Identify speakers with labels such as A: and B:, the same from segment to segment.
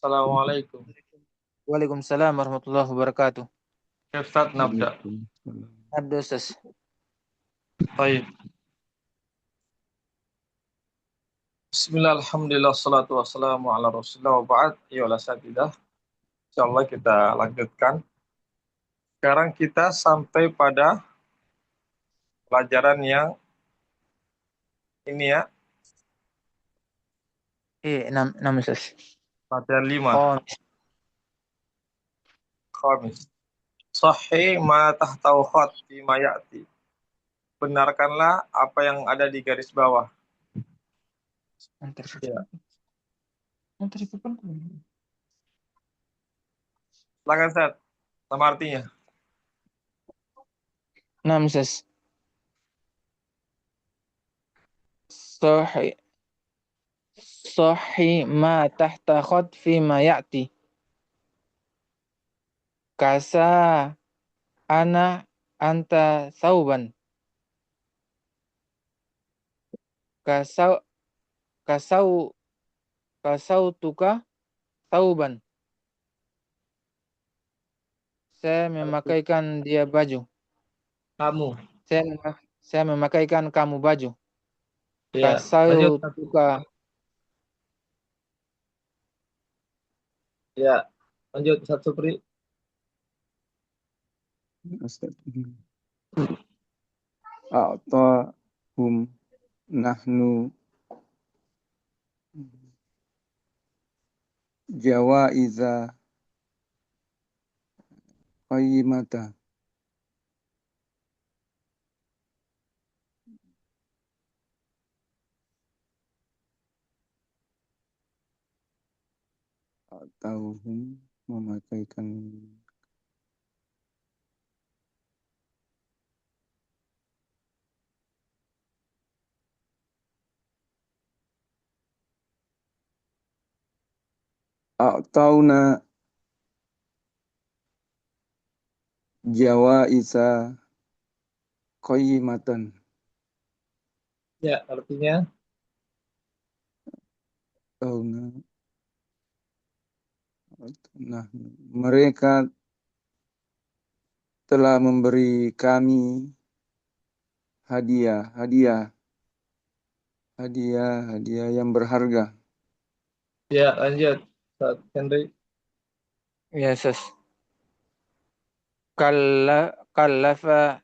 A: Assalamualaikum.
B: Waalaikumsalam warahmatullahi wabarakatuh.
A: Ya Ustaz, nabda.
B: Abdul Ustaz.
A: Baik. Bismillah, alhamdulillah, salatu wassalamu ala rasulullah wa ba'd. Ya Allah sadidah. Insyaallah kita lanjutkan. Sekarang kita sampai pada pelajaran yang ini ya,
B: Enam Ustaz.
A: pelajaran 5.
B: Khamis.
A: Khamis. Sahih ma tahtau khat fi ma ya'ti. Benarkanlah apa yang ada di garis bawah. Ya. Silakan Ustaz. Sama artinya.
B: Enam Ustaz. Sahih. Sahih ma tahta khad fi ma ya'ti. Kasa ana anta sauban. Kasau kasau kasau tuka sauban. Saya memakaikan dia baju.
A: Kamu.
B: Saya memakaikan kamu baju.
A: Ya, lanjut.
B: Kasau tuka.
A: Ya, lanjut Ustaz Supri.
C: A'tahum nahnu jawaiza qayyimata. A'tahum memakaikan A'tauna jawaiza qayyimatan.
A: Ya, artinya
C: A'tauna. Nah, mereka telah memberi kami hadiah yang berharga.
A: ya, lanjut Ustaz Henry.
B: Ya Ustaz. Kallafa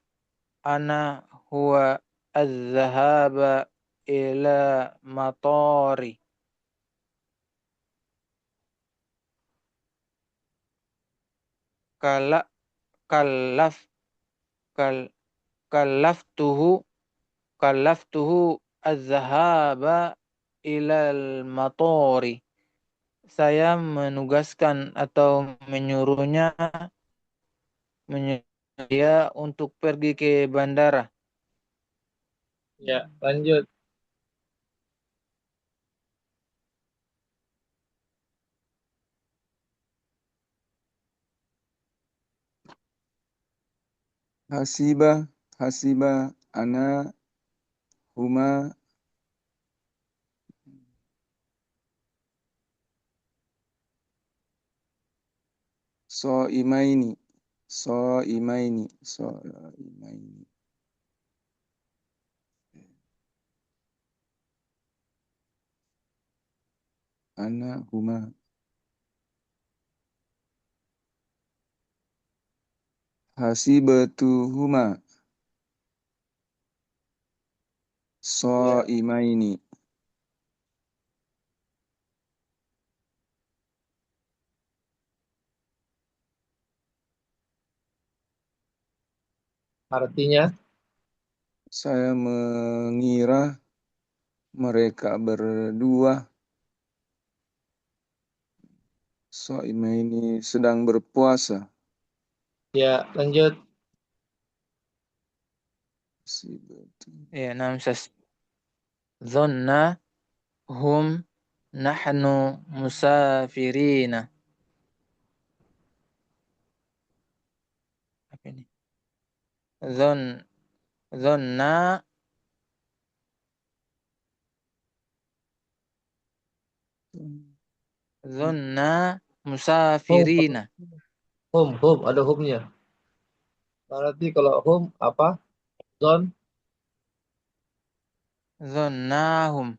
B: ana huwa az-zahaba ila matari. Kala kallaf kal kallaftuhu az-zahaba ilal matari. Saya menugaskan atau menyuruhnya dia untuk pergi ke bandara.
A: Ya, lanjut.
C: Hasiba ana huma So'imaini. Ana huma. Hasibatuhuma. So'imaini.
A: Artinya,
C: Saya mengira mereka berdua So'imaini sedang berpuasa.
A: ya, lanjut.
B: Ya, namsas. Dhanna hum nahnu musafirina. Apa ini? Dhanna Zonna
A: Hum,
B: musafirina.
A: ada humnya. Berarti kalau hum apa? Zon,
B: Zonnahum.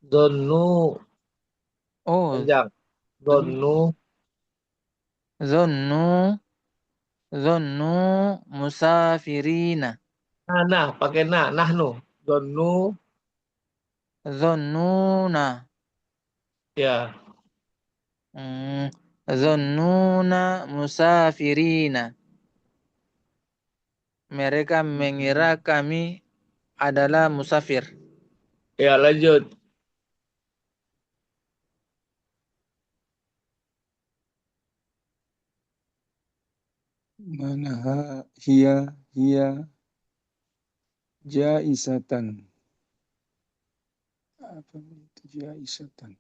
A: zonu
B: Oh,
A: panjang. Zonu,
B: zonnu. Zonnu musafirina.
A: nah, pakai nahnu. Zonu,
B: Zonnuna.
A: ya,
B: Hmm. Zonnuna musafirina. Mereka mengira kami adalah musafir.
A: ya lanjut.
C: Manaha hiya jaisatan. Apa itu jaisatan?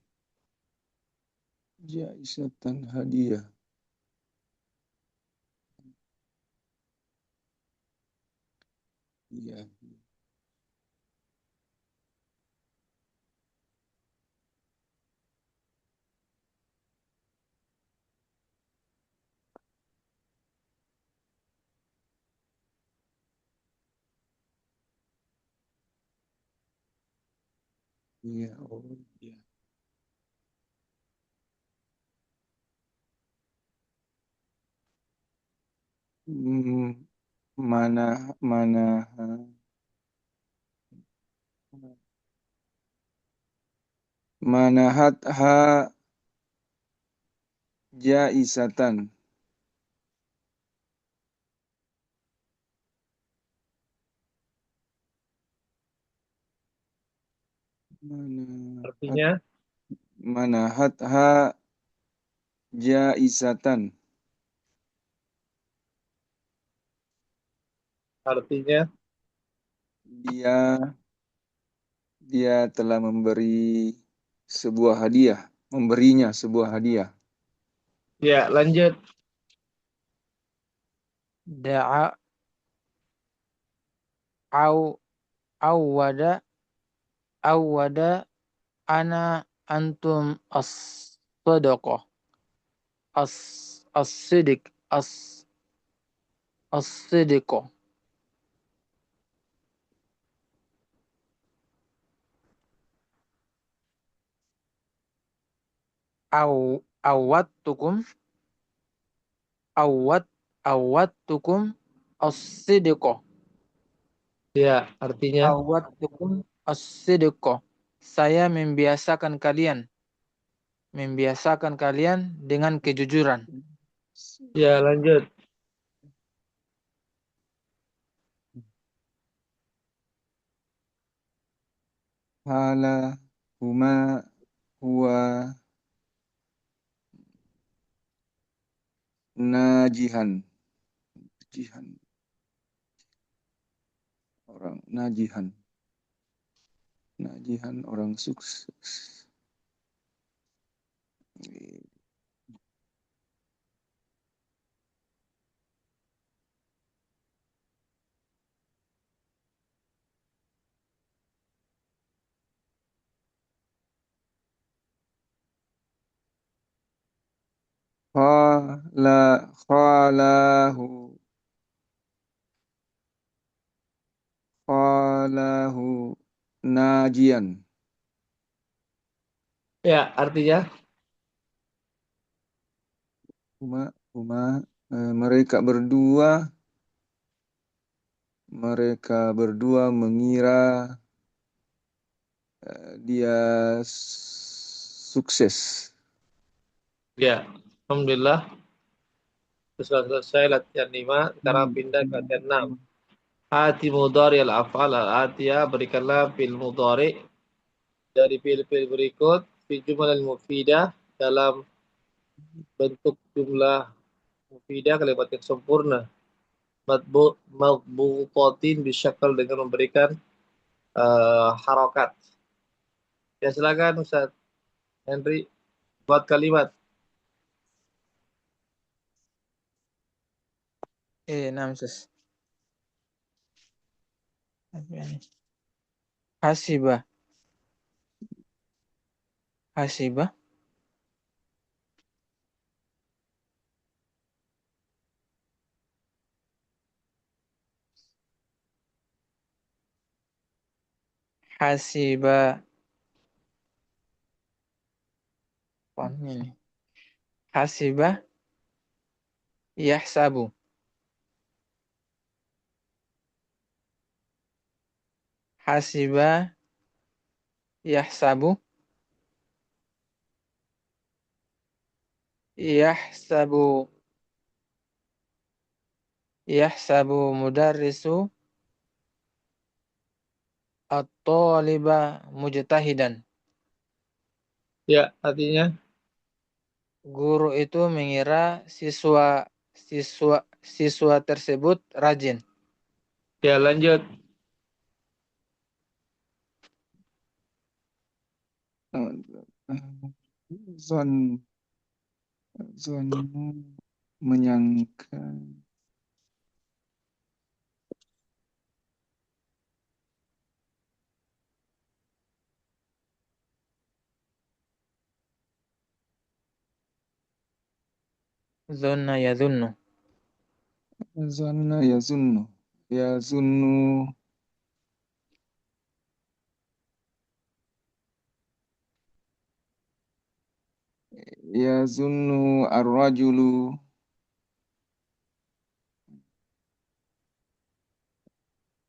C: Jaisatan hadiah. Iya. Iya, oh iya. Hmm, mana mana manahat ha jaisatan. Manahat
A: Artinya,
C: manahat ha jaisatan.
A: artinya,
C: Dia dia telah memberinya sebuah hadiah.
A: ya lanjut.
B: Da'a au awwada awwada ana antum as-sadaqah as-siddiq as-siddiqah aw awattukum awat awattukum as-siddiqah
A: Ya, artinya,
B: awattukum as-siddiqah. Saya membiasakan kalian dengan kejujuran.
A: ya lanjut.
C: Hala huma huwa najihan. Jihan. Orang najihan. Najihan orang sukses. Khalahu khalahu najian.
A: Ya, artinya,
C: Huma mereka berdua mengira dia sukses.
A: ya. Alhamdulillah, sudah selesai latihan 5. Sekarang pindah ke latihan 6. Hati mudhari al-af'al al-atiyah, berikanlah fil mudhari dari fil-fil berikut fi jumlah al-mufidah dalam bentuk jumlah mufidah kalimat yang sempurna, madbutotin bisyakal dengan memberikan harokat. Ya silakan Ustaz Henry buat kalimat.
B: Nam sis. Hasibah. Hasibah. Hasiba. Apanya nih? Hasiba yahsabu. Hasiba yahsabu. Yahsabu. Yahsabu mudarrisu at-taliba mujtahidan.
A: Ya, artinya
B: Guru itu mengira siswa tersebut rajin.
A: ya lanjut.
C: Zon zon menyangka.
B: Zonna yadhunnu.
C: Zonna yazunnu. Yazunnu. Yazunnu ar-rajulu.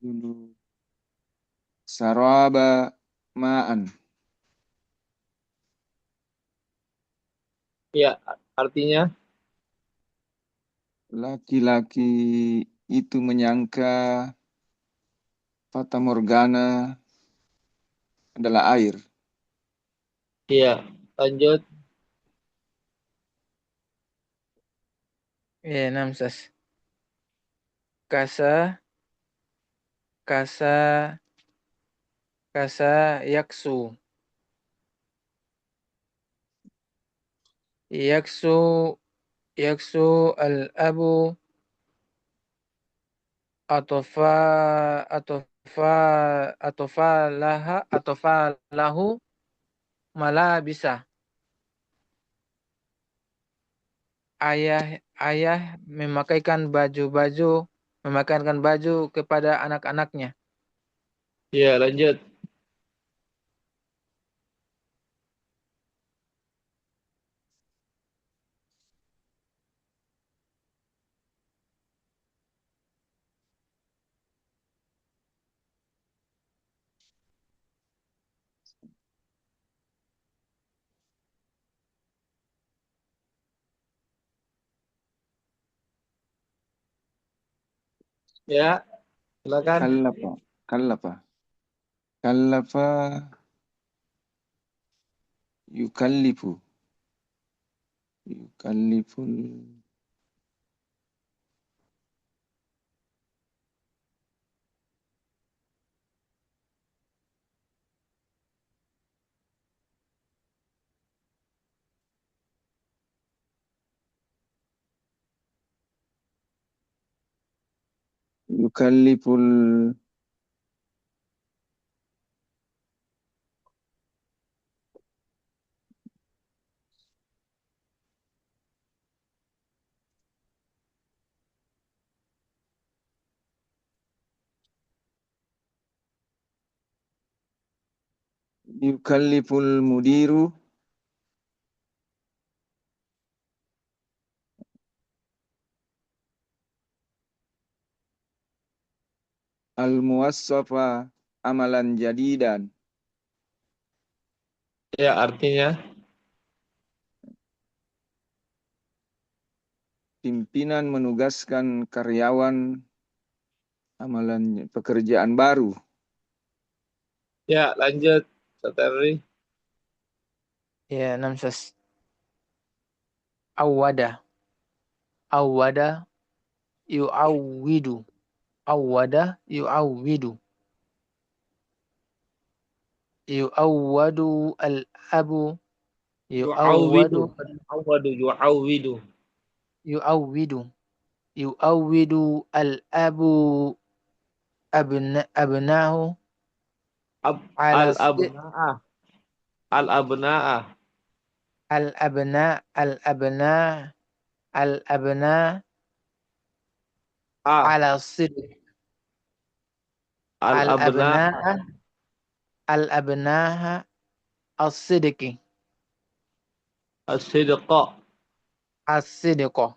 C: Dulu. Saraba ma'an.
A: Ya, artinya
C: Laki-laki itu menyangka Fata Morgana adalah air.
A: ya, lanjut.
B: Namsas. Kasa kasa kasa yaksu. Yaksu yaksu al-abu atofa atofa atofa lahu malabisa. Ayah memakaikan baju kepada anak-anaknya.
A: Ya, lanjut. Ya, silakan.
C: Kallafa. Kallafa. Kallafa yukallifu. Yukalliful. Yukalliful. Yukalliful mudiru. Al-muwassafa amalan jadidan.
A: Ya, artinya
C: Pimpinan menugaskan karyawan amalan pekerjaan baru.
A: ya, lanjut. Sateri.
B: Namsas. Awwada. Awwada yu'awwidu. Awwada yu'awwidu. Yu'awwadu al-abu.
A: Yu'awwidu.
B: Yu'awwadu
A: Yu'awwadu. Yu'awwidu.
B: yu'awwidu. Yu'awwidu al-abu abnahu ala
A: Al-abna'ah. Al-abna'ah.
B: al-abna al-abna
A: Ah,
B: ala sidq.
A: al-abna'ah.
B: Al-abna al-abnaha as-sidqi.
A: As-sidqa.
B: As-sidqo.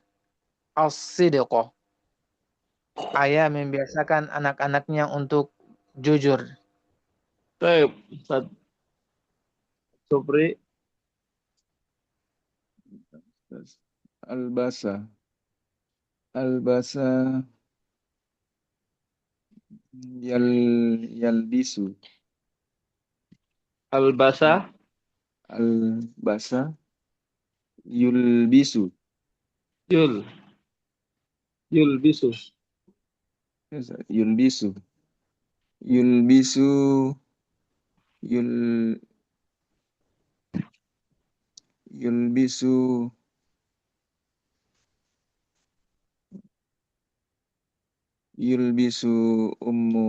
B: As-sidqo. Ayah membiasakan anak-anaknya untuk jujur.
A: Baik, Ustaz Supri.
C: Albasa. Albasa yalbisu.
A: Albasa.
C: Albasa yulbisu.
A: Yulbisu.
C: Yulbisu. Yulbisu. Yul yulbisu. Yulbisu ummu.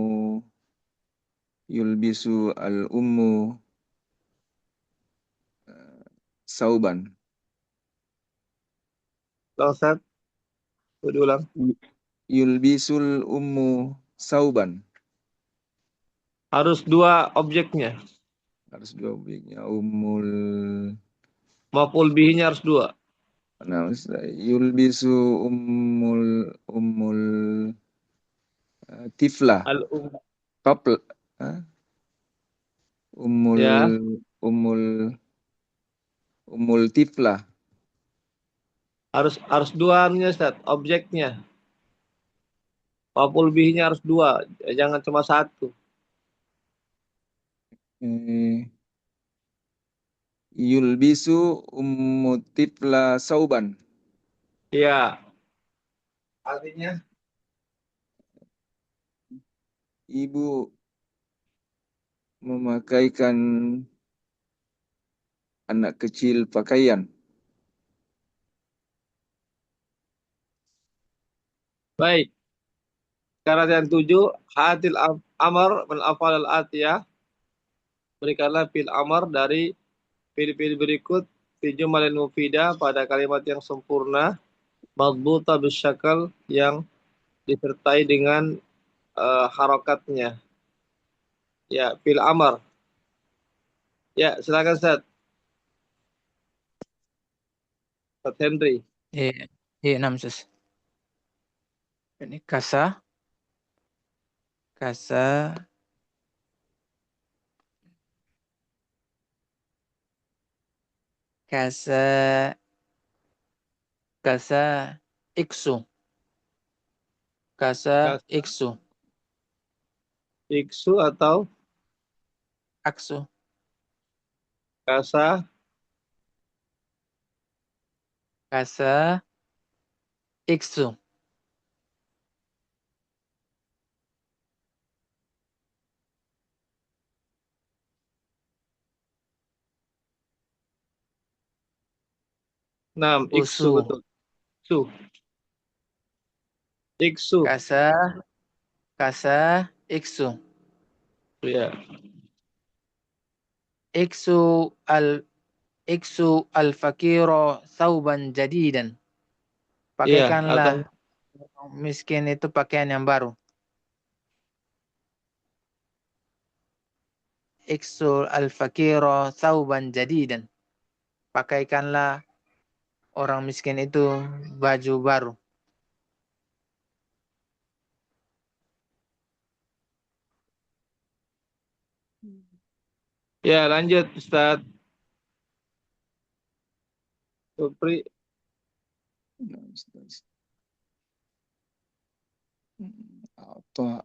C: Yulbisu al-ummu sauban.
A: Ustaz, ulang.
C: Yulbisul ummu sauban.
A: Harus dua objeknya.
C: Harus dua objeknya. Ummul.
A: Maf'ul bihinya harus dua.
C: Nah, yulbisu ummul tifla.
A: Al-um.
C: Topl. Ummul
A: Ya.
C: ummul tifla.
A: Harus dua Ustaz, objeknya. Maf'ul bihinya harus dua, jangan cuma satu.
C: Yulbisu ummu tifla sauban.
A: Iya. Artinya
C: Ibu memakaikan anak kecil pakaian.
A: baik. Syarat yang 7, hatil amar min afal al-atiyah. Berikanlah fil amar dari fil-fil berikut fi jumalin mufidah pada kalimat yang sempurna, madbuta bisyakal yang disertai dengan harokatnya. Ya, fil amar. Ya, silakan Ustaz. Ustaz Henry.
B: Iya, iya, Namsus. Ini kasa, kasa, kasa, kasa, iksu, kasa,
A: Kasa,
B: iksu,
A: iksu atau
B: aksu,
A: kasa,
B: kasa, iksu.
A: iksu
B: Usu,
A: betul. Iksu. Iksu.
B: kasa, kasa, iksu.
A: Ya.
B: Iksu al iksu al fakiro sauban jadidan.
A: Iya, atau
B: Pakaikanlah miskin itu pakaian yang baru. Iksu al fakiro sauban jadidan. Pakaikanlah orang miskin itu baju baru.
A: ya lanjut Ustaz Supri.
C: Atau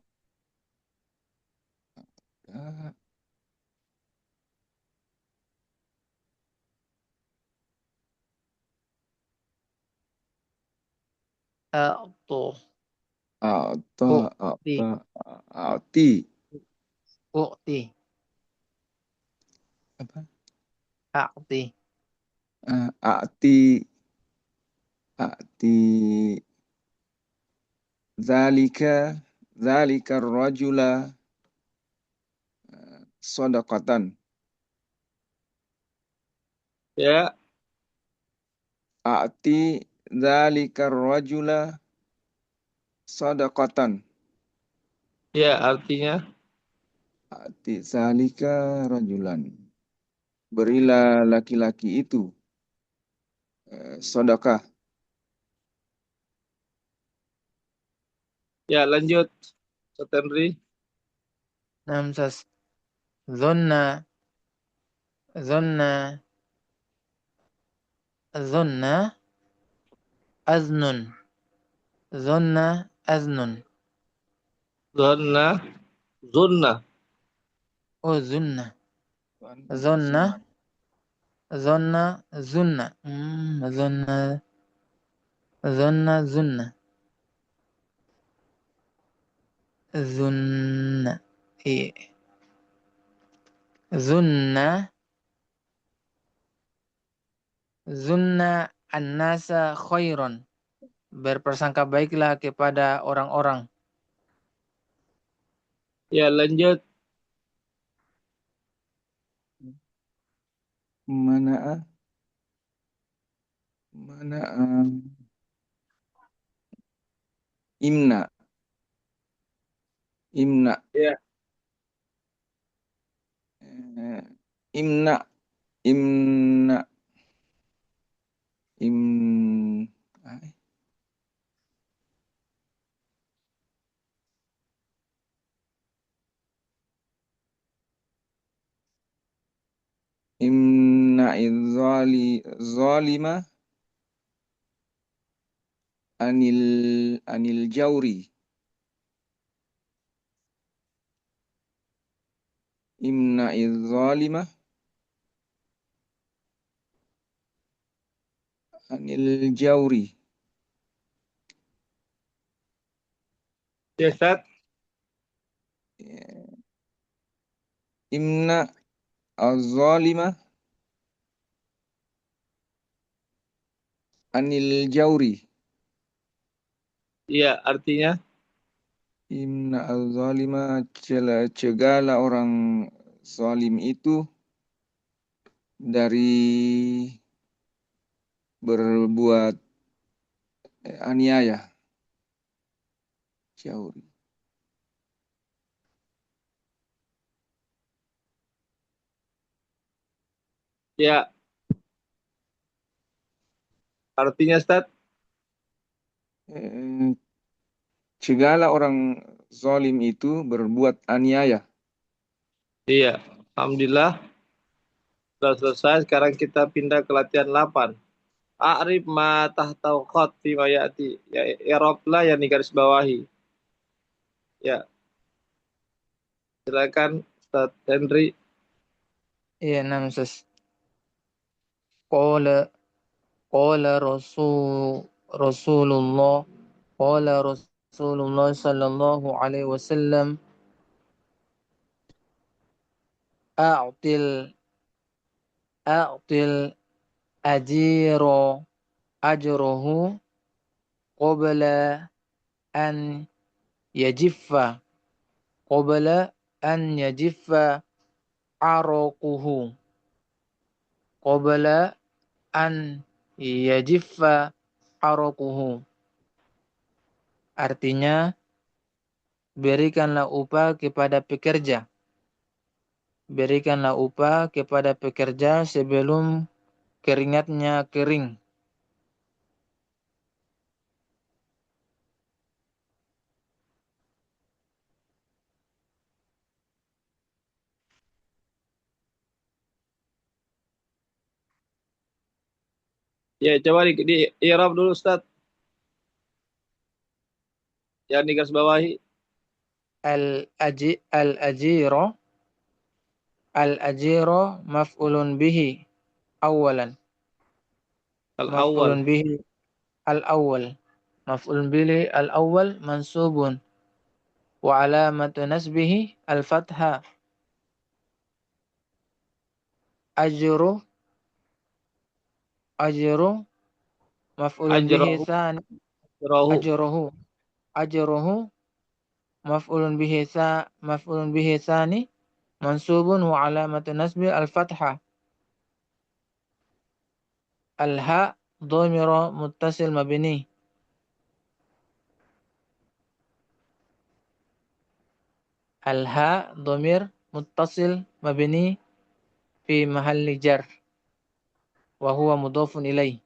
B: Tuh. Ukti.
C: ati
B: Ukti.
C: apa?
B: Akti.
C: Ati zalika rajula sadaqatan.
A: Ya,
C: Ati zalika rajula sadaqatan.
A: ya artinya
C: a'ti salika rajulan. Berilah laki-laki itu sedekah.
A: Ya, lanjut. Ustaz Henry.
B: Namsas. Zonna. Zonna. Zonna. Aznun. Zonna. Aznun.
A: Zonna. Zunna.
B: Oh, zunna. Zonna. Zonna. Zunna. Zonna. Zonna. Zunna. Zunna. Iya. Zunna. Zunna an-nasa khairon. Berprasangka baiklah kepada orang-orang.
A: Ya, lanjut.
C: Mana imna imna
A: Ya,
C: eh, imna imna im ah, imna zalima anil jauri. Imna zalima anil jauri.
A: ya Ustaz.
C: Imna az-zalima anil jauri.
A: Iya, artinya
C: Imna az-zalima, cegahlah orang zalim itu dari berbuat aniaya. Jauri.
A: ya, artinya Ustaz.
C: Eh, Cegahlah orang zalim itu berbuat aniaya.
A: Iya, alhamdulillah sudah selesai. Sekarang kita pindah ke latihan 8. A'rif ma tahtau khat fi ma ya'ti. Ya, i'rablah yang digaris bawahi. Ya, silakan Ustaz Henry.
B: Iya, namsas. Qala qala Rasulullah qala Rasulullah sallallahu alaihi wasallam a'til a'til ajiro ajruhu qabla an yajiffa qabla an yajiffa araquhu qabla an yajiffa araquhu. Artinya, berikanlah upah kepada pekerja. Berikanlah upah kepada pekerja sebelum keringatnya kering.
A: Ya, coba di i'rab dulu Ustaz. Yang digaris bawahi.
B: Al-ajiro al-ajiro maf'ulun bihi awalan.
A: Al-awwal.
B: Maf'ulun bihi al-awwal. Maf'ulun bihi al-awwal mansubun wa alamatu nasbihi al-fathah. Ajru ajru maf'ulun bihi
A: Ajrahu.
B: tsani.
A: Ajrahu.
B: Ajruhu ajruhu maf'ulun bihi tsani mansubun wa alamatu nasbi al-fathah. Al-ha dhamira muttasil mabni. Al-ha dhamir muttasil mabni fi mahalli jar wa huwa mudhafun ilaih.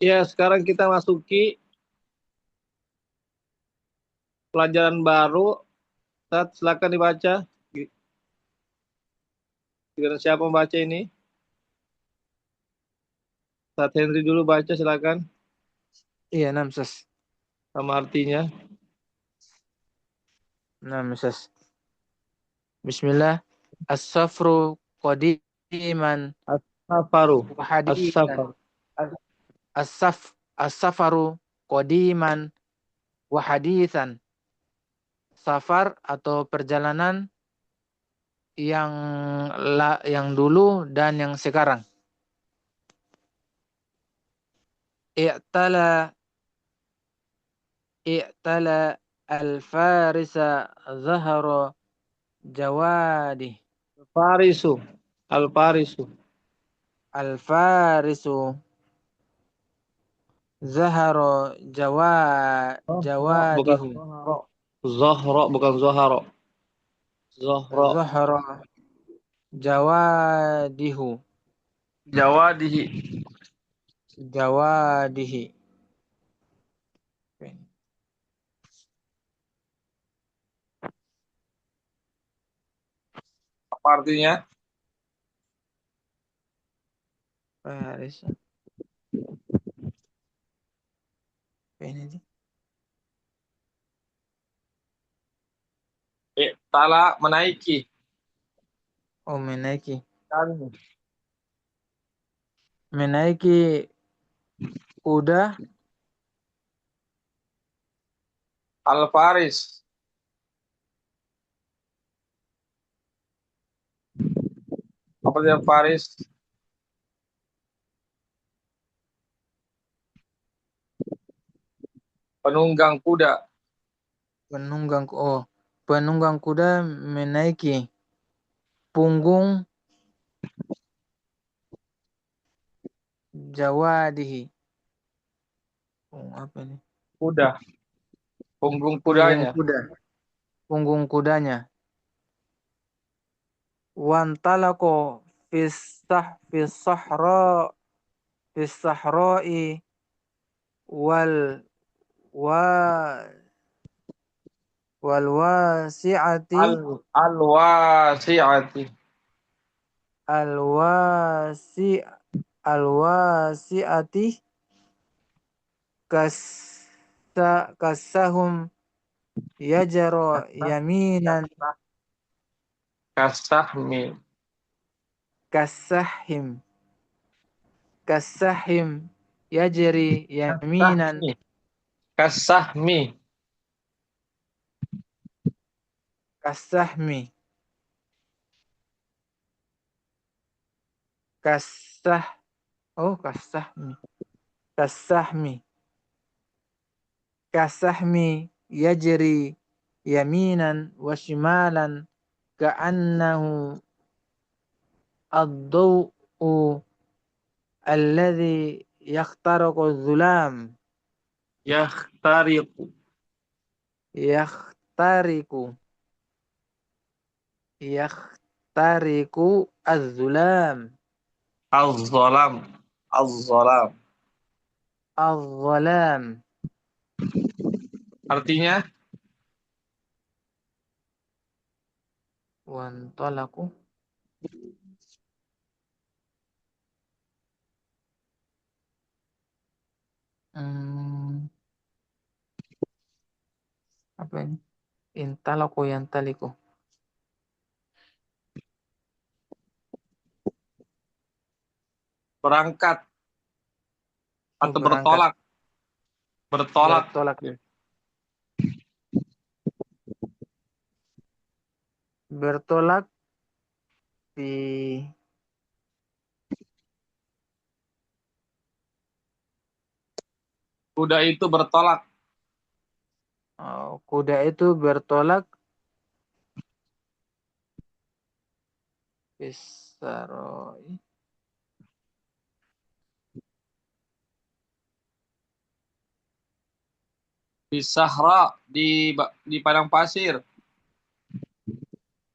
A: Ya, sekarang kita masuki pelajaran baru. Silakan dibaca. Giliran siapa membaca ini? Saat Henry dulu baca, silakan.
B: Iya, enam Ustaz.
A: Sama artinya.
B: Enam Ustaz. Bismillah. As-safru qadiman
A: As-safaru.
B: wa hadithan.
A: As-safar.
B: As-safaru qadiman wa hadithan. Safar atau perjalanan yang dulu dan yang sekarang. I'tala al-farisa zahara jawadi.
A: Farisu. Al-farisu.
B: Al-farisu zahara
A: Bukan
B: jawadihu.
A: Zohro. Zohro, bukan Zoharo. Zohro.
B: Zahara jawadihu.
A: Jawadihi.
B: Jawadihi.
A: Apa artinya?
B: Farisa. Ini sih.
A: Tala menaiki.
B: Oh, menaiki.
A: Dan
B: Menaiki kuda.
A: Al-Faris. Apa dia Faris? Penunggang kuda.
B: Penunggang kuda menaiki punggung jawadihi. Oh, apa ini?
A: Kuda. Punggung kudanya.
B: Punggung kudanya. Wantalako fis sahra'i wal wa wal wasi'ati
A: Al-wasi'ati.
B: al wasi al wasi'ati kas kasahum yajra yaminan
A: Kasahmi.
B: kasahim kasahim yajri yaminan
A: Kasahmi. Kasahmi.
B: kasahmi kasah oh kasahmi kasahmi yajri yaminan wa shimalan ka'annahu ad-daw'u alladhi yakhtariqu adh-dhulam
A: Yakhtariqu.
B: yakhtariqu yakhtariqu adh-dhulam
A: Az-zalam. Az-zalam.
B: adh-dhalam.
A: Artinya?
B: Wantalaku Hmm, apa ini? Intalako yantaliku.
A: Berangkat
B: Oh,
A: atau
B: berangkat.
A: bertolak. Bertolak.
B: Bertolak. Bertolak di
A: Kuda itu bertolak.
B: kuda itu bertolak Bisaroi.
A: Di Sahra, di padang pasir.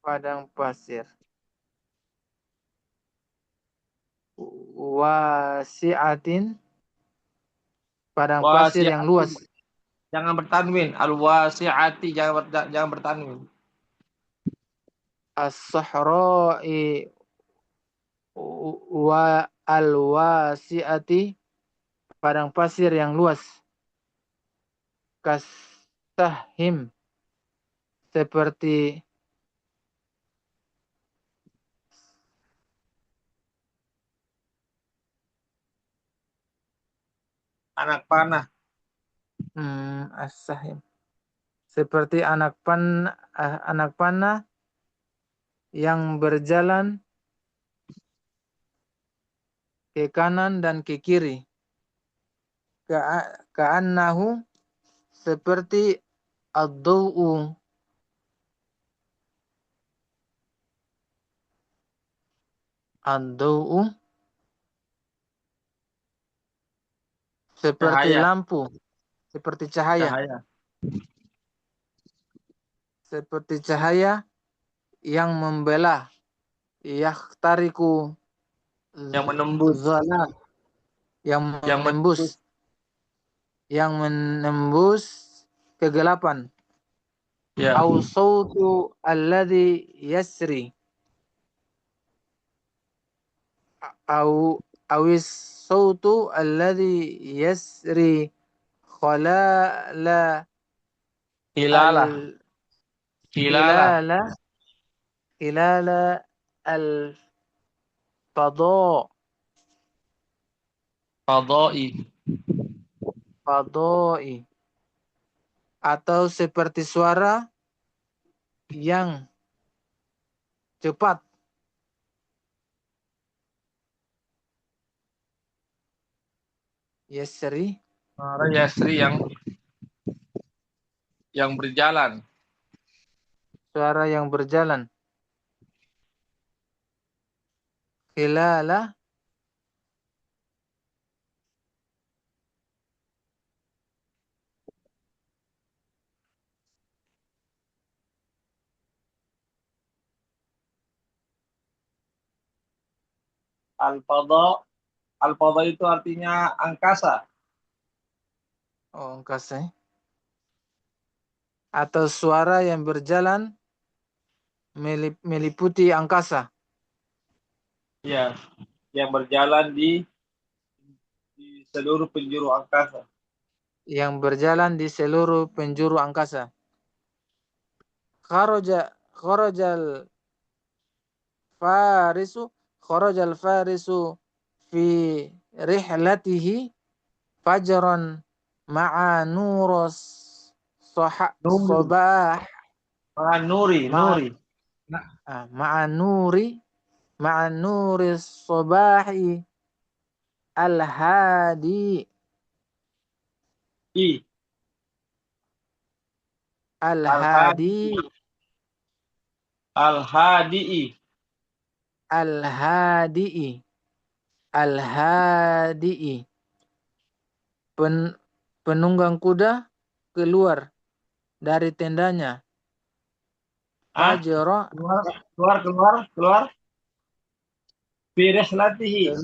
B: Padang pasir. Wasiatin. Padang pasir yang
A: Wasi'ati.
B: luas.
A: Jangan bertanwin. Al-wasi'ati. Jangan bertanwin.
B: As-sahroi wa al-wasiati. Padang pasir yang luas. Kastahim. Seperti
A: Anak panah.
B: as-sahim. Seperti anak panah yang berjalan ke kanan dan ke kiri. Ka'annahu seperti ad-daw'u. Ad-daw'u seperti
A: Cahaya.
B: lampu, seperti cahaya.
A: Cahaya.
B: Seperti cahaya yang membelah. Yakhtariku
A: Yang menembus.
B: zalam. Yang
A: Yang
B: menembus.
A: menembus.
B: Yang menembus kegelapan.
A: Ya.
B: Au sautu alladhi yasri. Awis sautu alladhi yasri khalala al
A: Hilalah. Hilalah.
B: hilala hilala al fadha
A: Qadai.
B: fadai atau seperti suara yang cepat. Yasri
A: Yasri yang berjalan.
B: suara yang berjalan. Hilala
A: Al-Fadha. Al-Fadha itu artinya angkasa.
B: angkasa atau suara yang berjalan meliputi angkasa.
A: Ya. Yang berjalan di seluruh penjuru angkasa.
B: Yang berjalan di seluruh penjuru angkasa. Kharajal farisu kharajal farisu fi rihlatihi fajran ma'a nuros
A: Nuri.
B: sobah
A: Nuri.
B: ma'a
A: Nuri.
B: ma'a nuri ma'a nuri sobahi al-hadi
A: I.
B: al-hadi
A: Al-Hadi. Al-Hadi'i.
B: al-hadi al-hadi penunggang kuda keluar dari tendanya. Fajra
A: Keluar. Fi rihlatihi.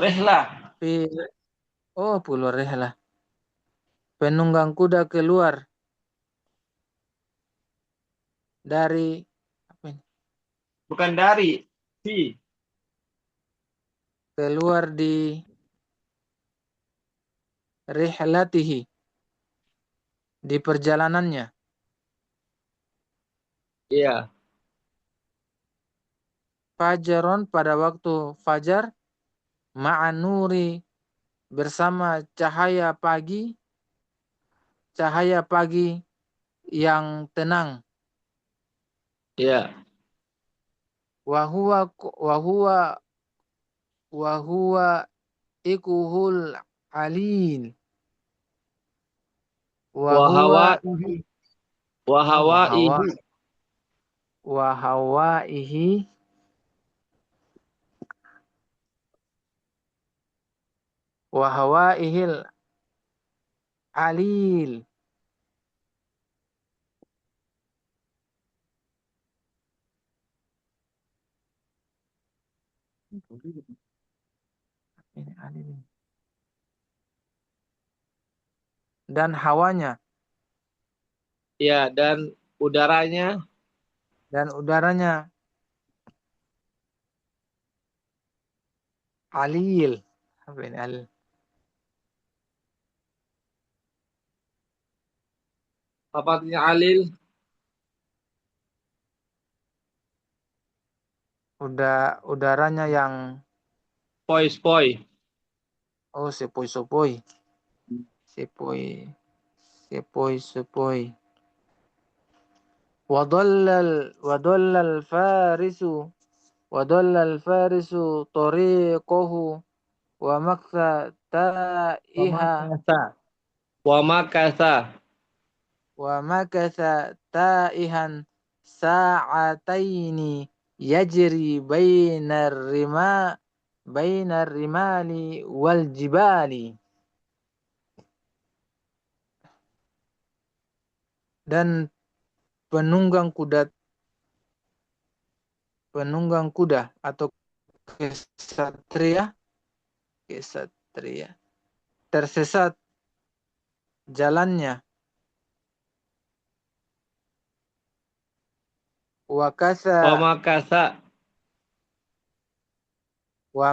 A: Rihlah.
B: fi pulau rehlah. Penunggang kuda keluar dari apa ini?
A: Bukan dari. Fi.
B: Keluar di rihlatihi, di perjalanannya.
A: Iya.
B: Fajaron, pada waktu fajar, ma'anuri, bersama cahaya pagi yang tenang.
A: Iya.
B: Wahuwa ikuhul alil. Wahuwa
A: Wahawaihi.
B: wahawa
A: Wahawaihi.
B: wahawaihi wahawaihil alil. Ini alil. Dan hawanya
A: Ya, dan udaranya.
B: dan udaranya alil. Apa ini alil?
A: Apa artinya alil?
B: Udaranya yang
A: Spoi-spoi.
B: sepoi-sepoi. Sepoi-sepoi. Wadallal farisu tariqahu wa maksa
A: Wamakasa. Wamakasa.
B: taihan sa'ataini yajri bainar rimali wal jibali. Dan penunggang kuda atau kesatria tersesat jalannya.
A: Wamakasa.
B: Wa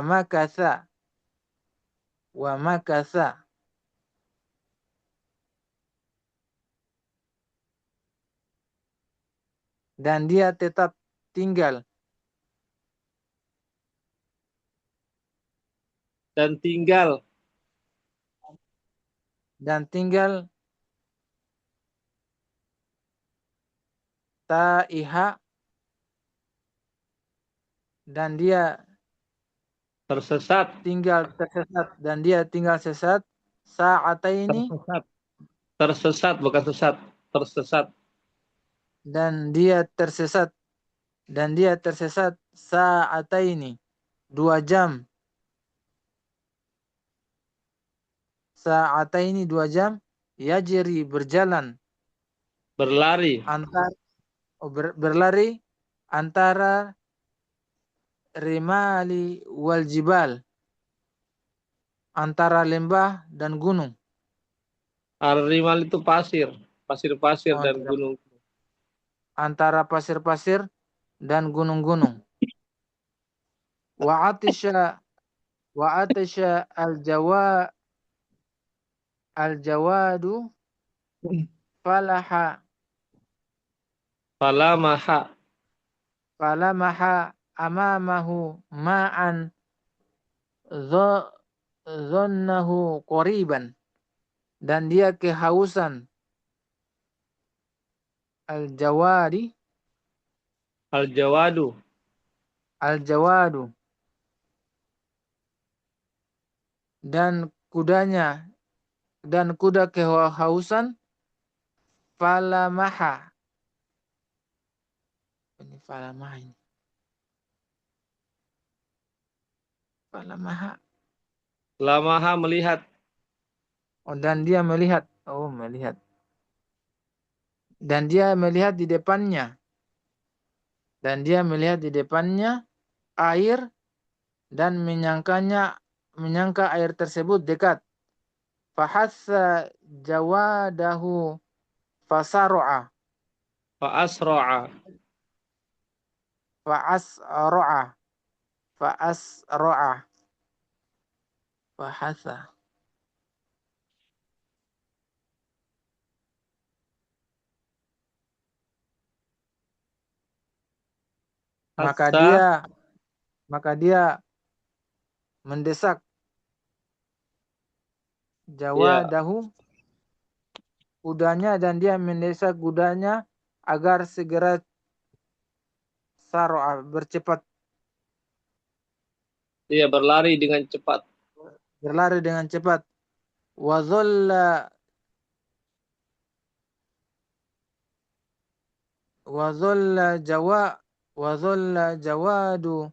B: makasa dan dia tetap tinggal
A: Dan tinggal.
B: taiha dan dia
A: Tersesat.
B: tinggal sesat sa'ataini
A: Tersesat. Tersesat, bukan sesat. Tersesat.
B: dan dia tersesat sa'ataini 2 jam. Sa'ataini 2 jam, yajri berjalan
A: Berlari.
B: berlari antara rimali wal jibal, antara lembah dan gunung.
A: Ar-rimal itu pasir. Pasir-pasir
B: Oh,
A: dan gunung.
B: antara pasir-pasir dan gunung-gunung. Wa atisha al-jawadu
A: Falamaha.
B: falamaha amamahu ma'an dhannahu qoriban, dan dia kehausan al-jawadi
A: Al-jawadu.
B: al-jawadu dan kuda kehausan falamaha. Ini falamaha ini. Falamaha.
A: Lamaha melihat.
B: Oh, dan dia melihat. Oh, melihat. Dan dia melihat di depannya. Air dan menyangka air tersebut dekat. Fahassa jawadahu fasar'a.
A: Fa'asra'a.
B: Fa'asra'a. Fa'asra'a. Fahassa. maka
A: Hatta
B: dia maka dia mendesak
A: ya
B: jawadahu kudanya, dan dia mendesak kudanya agar segera sar'a bercepat,
A: dia berlari dengan cepat.
B: berlari dengan cepat. Wa dhalla wa dhalla jawa wa dhalla jawadu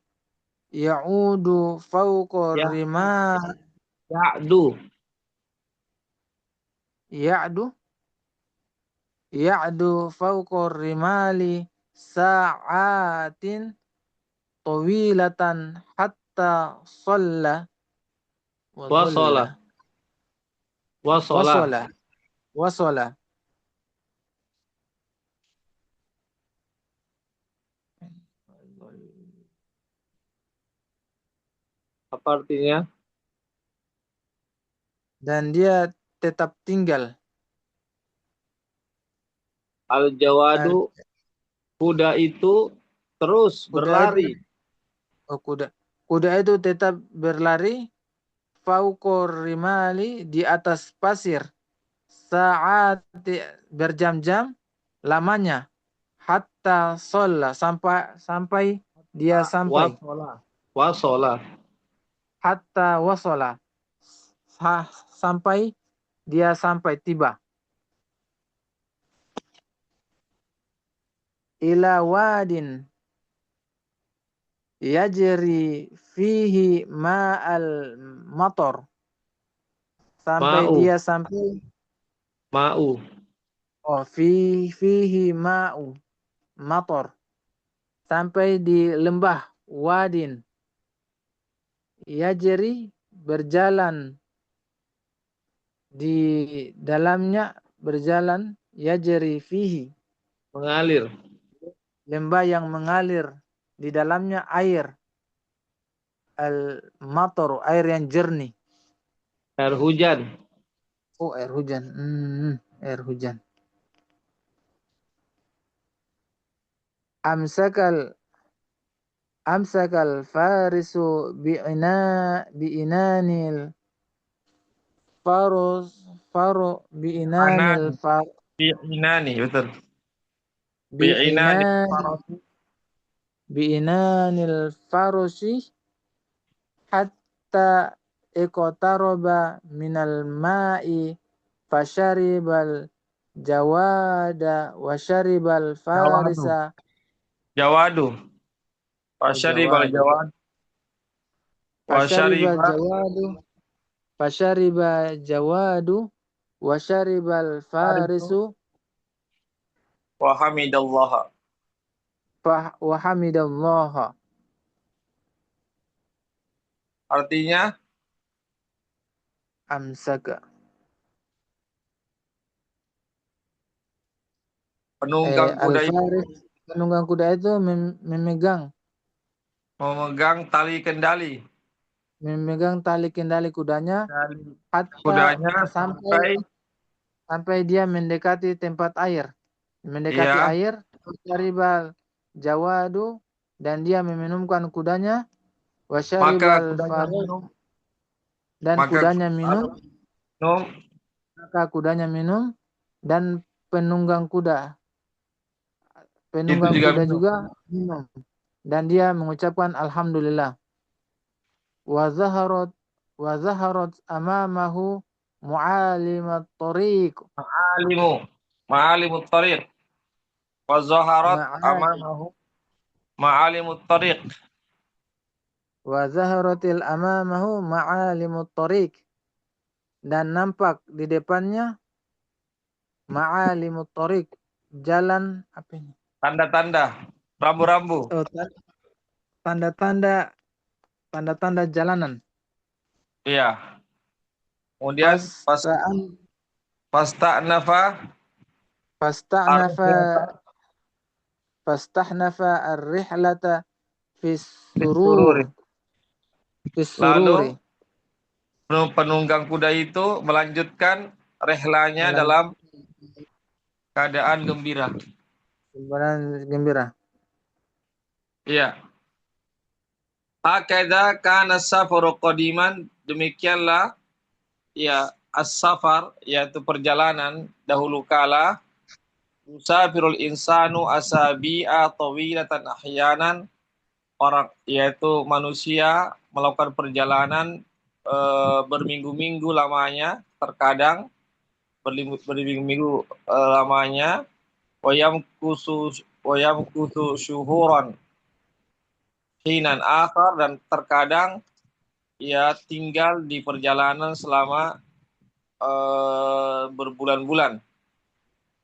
B: ya'udu fawqa
A: Ya,
B: rima
A: ya'du.
B: ya'du ya'du fawqa rimali sa'atin tawilatan hatta shalla wa dhalla
A: Wasola. Wasola.
B: wasala wasala.
A: Apa artinya?
B: Dan dia tetap tinggal. Al
A: Al-jawadu, kuda itu terus
B: kuda itu
A: berlari.
B: oh kuda itu tetap berlari fauqor rimali, di atas pasir, saat berjam-jam lamanya, hatta sholla, sampai dia sampai,
A: Wasola. Wasola.
B: hatta wasola, sampai dia sampai tiba, ila wadin yajri fihi ma'al mator, sampai
A: Ma'u.
B: dia sampai
A: Ma'u.
B: fihi ma'u mator, sampai di lembah wadin yajri berjalan, di dalamnya berjalan, yajri fihi
A: Mengalir.
B: lembah yang mengalir, di dalamnya air, al mator, air yang jernih.
A: Air hujan.
B: Oh, air hujan. Air hujan. Amsakal farisu bi'inanil farus faru bi'inanil
A: Anan.
B: far
A: Bi'inani. Betul. Bi'inani.
B: bi'inan bi'inanil farusi hatta iqtaraba minal ma'i fasharibal jawada wa syaribal
A: Jawadu.
B: farisa.
A: Jawadu.
B: Oh,
A: Wasyaribal
B: jawadu.
A: jawad.
B: Fasyaribal
A: Wasyariba.
B: jawadu fasyariba jawadu wa syaribal
A: Harisu.
B: farisu
A: Wahamidallaha.
B: wa hamidallaha.
A: Artinya,
B: Amsaka
A: penunggang kuda itu
B: al-faris, penunggang kuda itu memegang
A: memegang tali kendali.
B: tali kendali kudanya,
A: Dari
B: hatta
A: kudanya sampai
B: sampai dia mendekati tempat air, mendekati
A: ya,
B: air, syaribal jawadu, dan dia meminumkan kudanya, wa
A: maka
B: syaribal
A: kudanya
B: farus,
A: minum,
B: dan
A: maka
B: kudanya minum,
A: minum,
B: maka kudanya minum, dan penunggang kuda
A: itu juga minum.
B: juga minum, dan dia mengucapkan alhamdulillah. Wa zaharat amamahu mu'alimat tariq,
A: Ma'alimu, ma'alimut tariq. Wa zaharat
B: ma'al
A: amamahu ma'alimut tariq.
B: wa zaharatil amamahu ma'alimut tariq, dan nampak di depannya ma'alimut tariq, jalan apa ini?
A: Tanda-tanda, rambu-rambu.
B: Oh, tanda-tanda jalanan.
A: Iya. Kemudian fasta'nafa
B: Fasta'nafa
A: ar-rihlata
B: fastahnafa ar-rihlata fis
A: bis-sururi.
B: sururi,
A: Lalu penunggang kuda itu melanjutkan rehlanya dalam keadaan gembira.
B: gembira.
A: Ya. Hakadha kana safaru qadiman, demikianlah ya as-safar yaitu perjalanan dahulu kala. Musafirul insanu asabi'a tawilatan ahyanan, orang yaitu manusia melakukan perjalanan berminggu-minggu lamanya, terkadang berminggu-minggu lamanya. Wayam kusu syuhuran hinan akhar, dan terkadang ia tinggal di perjalanan selama berbulan-bulan.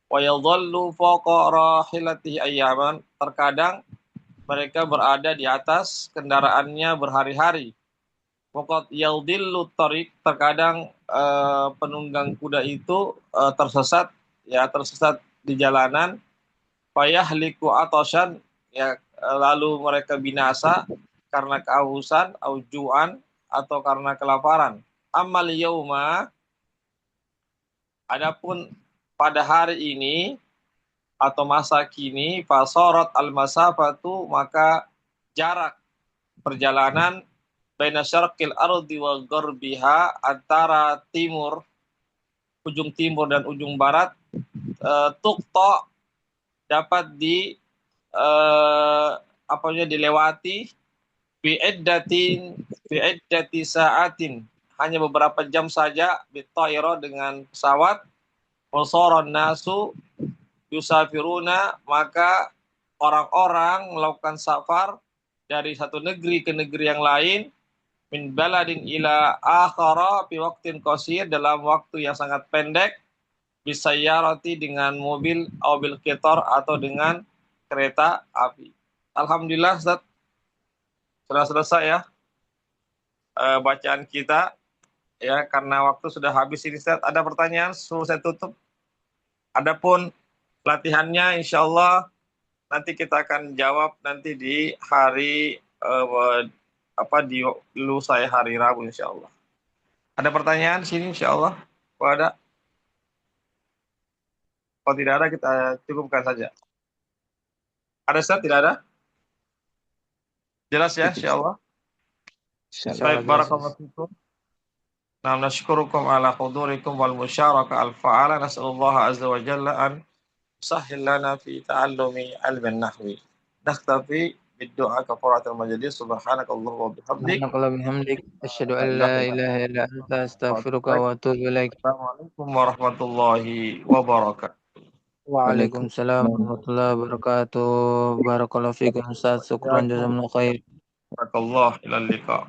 A: Wa yadhallu fawqa rahilatihi ayyaman, terkadang mereka berada di atas kendaraannya berhari-hari. Waqad yadhillu tariq, terkadang penunggang kuda itu tersesat di jalanan. Fayahliku atashan, ya lalu mereka binasa karena kehausan, aujuan, atau karena kelaparan. Amal yauma, adapun pada hari ini atau masa kini, fasorat al-masafatu, maka jarak perjalanan baina syarqil ardi wa gharbiha, antara ujung timur dan ujung barat, tuqta, dapat dilewati fi iddati sa'atin, hanya beberapa jam saja, bitayra, dengan pesawat. Wasaran nasu yusafiruna, maka orang-orang melakukan safar dari satu negeri ke negeri yang lain, min baladin ila akhara fi waqtin qasir, dalam waktu yang sangat pendek, bisayyarati, dengan mobil, atau bil qitar, atau dengan kereta api. Alhamdulillah Ustaz, sudah selesai ya bacaan kita ya, karena waktu sudah habis ini Ustaz. Ada pertanyaan suruh saya tutup. Adapun latihannya insyaallah nanti kita akan jawab nanti di hari di lusa, hari Rabu insyaallah. Ada pertanyaan di sini insyaallah? Kalau ada, kalau tidak ada kita cukupkan saja. Ada Ustaz? Tidak ada? Jelas ya insyaallah. Baik, barakallahu fikum. Nah, nashkurukum ala hudurikum wal musyarakah al-fa'ala. Nas'alullah azza wa jalla an sahhil lana fi ta'allumi ilmin nahwi. Nakhtafi bid-du'a kafaratul majlis. Subhanakallah wa bihamdik.
B: Subhanakallah asyhadu an la ilaha illa anta astaghfiruka wa atubu ilaik.
A: Assalamualaikum warahmatullahi wabarakatuh.
B: Waalaikumsalam warahmatullahi wabarakatuh. Barakallahu fikum Ustaz. Syukran jazakumullah khair.
A: Barakallah, ilal liqa.